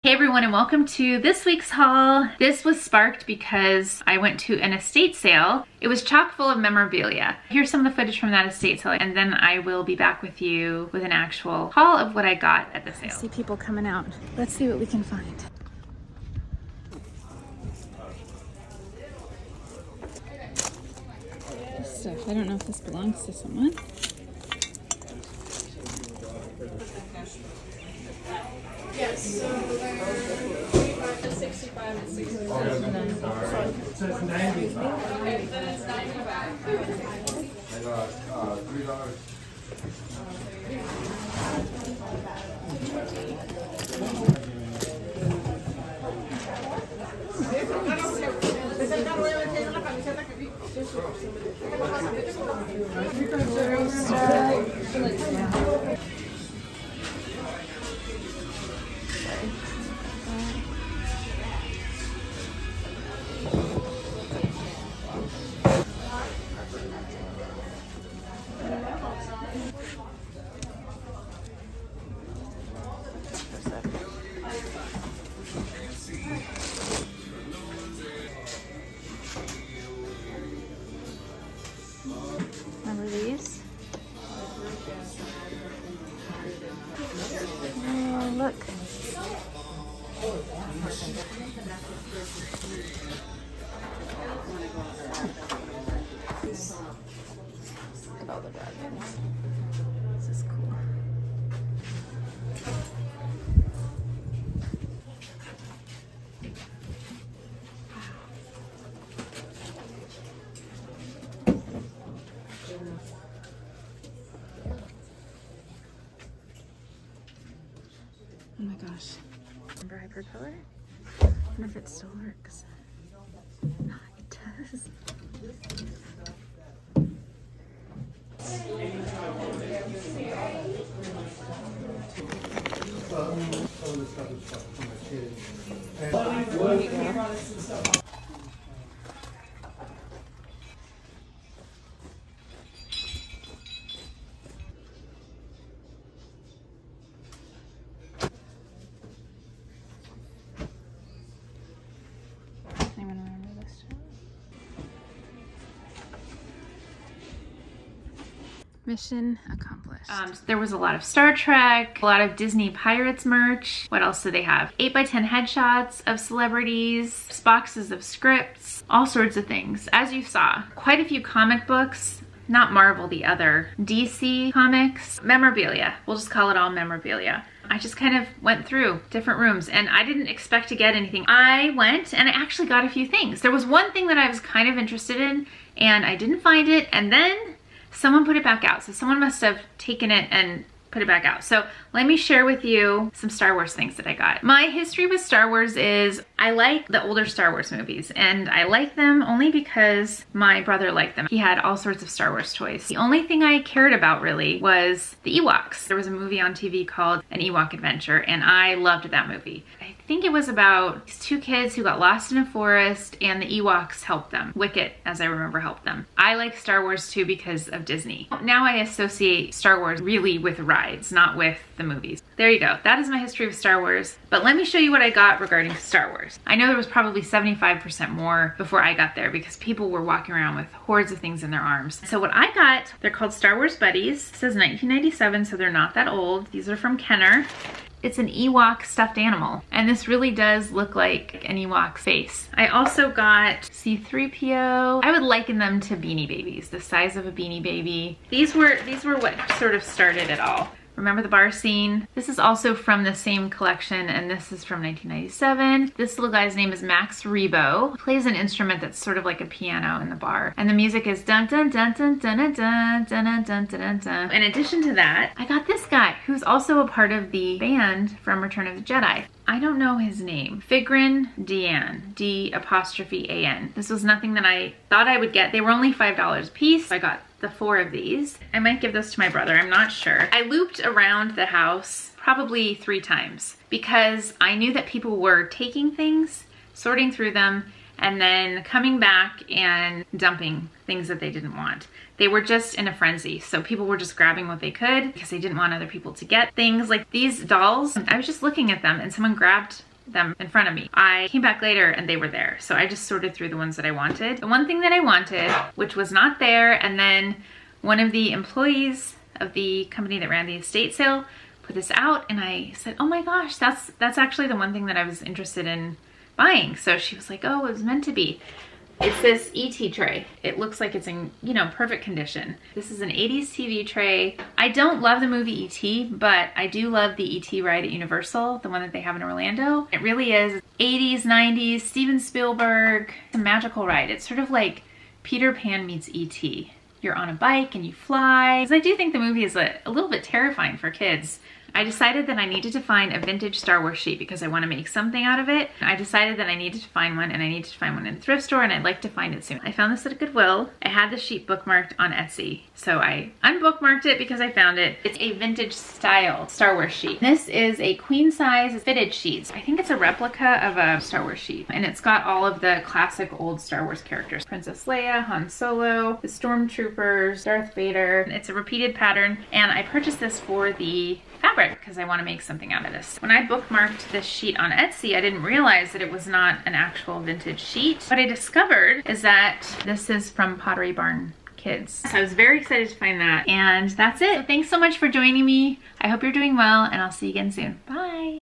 Hey everyone, and welcome to this week's haul. This was sparked because I went to an estate sale. It was chock full of memorabilia. Here's some of the footage from that estate sale, and then I will be back with you with an actual haul of what I got at the sale. I see people coming out. Let's see what we can find. This stuff, I don't know if this belongs to someone. Yes, so they're 45 to 65 and 67. So it's 90. Okay, then it's 90 back. I got $3. Remember these? Oh, look. Look at all the dragons. This is cool. Oh my gosh. Remember hypercolor? I wonder if it still works. It does. Anyone remember this show? Mission accomplished. There was a lot of Star Trek, a lot of Disney Pirates merch. What else do they have? 8x10 headshots of celebrities, boxes of scripts, all sorts of things. As you saw, quite a few comic books. Not Marvel, the other. DC comics. Memorabilia. We'll just call it all memorabilia. I just kind of went through different rooms and I didn't expect to get anything. I went and I actually got a few things. There was one thing that I was kind of interested in and I didn't find it, and then someone put it back out. So someone must have taken it and put it back out. So let me share with you some Star Wars things that I got. My history with Star Wars is I like the older Star Wars movies, and I like them only because my brother liked them. He had all sorts of Star Wars toys. The only thing I cared about really was the Ewoks. There was a movie on TV called An Ewok Adventure, and I loved that movie. I think it was about these two kids who got lost in a forest and the Ewoks helped them. Wicket, as I remember, helped them. I like Star Wars too because of Disney. Now I associate Star Wars really with rides, not with the movies. There you go. That is my history with Star Wars. But let me show you what I got regarding Star Wars. I know there was probably 75% more before I got there because people were walking around with hordes of things in their arms. So what I got, they're called Star Wars Buddies. It says 1997, so they're not that old. These are from Kenner. It's an Ewok stuffed animal, and this really does look like an Ewok face. I also got C-3PO. I would liken them to Beanie Babies, the size of a Beanie Baby. These were what sort of started it all. Remember the bar scene? This is also from the same collection, and this is from 1997. This little guy's name is Max Rebo. He plays an instrument that's sort of like a piano in the bar, and the music is dun dun dun dun dun dun dun dun dun dun dun dun. In addition to that, I got this guy who's also a part of the band from Return of the Jedi. I don't know his name. Figrin Dian, D''A''N. This was nothing that I thought I would get. They were only $5 a piece. I got the 4 of these. I might give this to my brother, I'm not sure. I looped around the house probably 3 times because I knew that people were taking things, sorting through them, and then coming back and dumping things that they didn't want. They were just in a frenzy. So people were just grabbing what they could because they didn't want other people to get things like these dolls. I was just looking at them and someone grabbed them in front of me. I came back later and they were there. So I just sorted through the ones that I wanted. The one thing that I wanted, which was not there, and then one of the employees of the company that ran the estate sale put this out, and I said, oh my gosh, that's actually the one thing that I was interested in buying. So she was like, oh, it was meant to be. It's this ET tray. It looks like it's in, you know, perfect condition. This is an 80s TV tray. I don't love the movie ET, but I do love the ET ride at Universal, the one that they have in Orlando. It really is 80s, 90s, Steven Spielberg, a magical ride. It's sort of like Peter Pan meets ET. You're on a bike and you fly. Because I do think the movie is a little bit terrifying for kids. I decided that I needed to find a vintage Star Wars sheet because I want to make something out of it. I decided that I needed to find one, and I needed to find one in a thrift store, and I'd like to find it soon. I found this at a Goodwill. I had the sheet bookmarked on Etsy, so I unbookmarked it because I found it. It's a vintage style Star Wars sheet. This is a queen size fitted sheet. I think it's a replica of a Star Wars sheet, and it's got all of the classic old Star Wars characters. Princess Leia, Han Solo, the Stormtroopers, Darth Vader. It's a repeated pattern, and I purchased this for the fabric because I want to make something out of this. When I bookmarked this sheet on Etsy, I didn't realize that it was not an actual vintage sheet. What I discovered is that this is from Pottery Barn Kids. So I was very excited to find that, and that's it. So thanks so much for joining me. I hope you're doing well, and I'll see you again soon. Bye.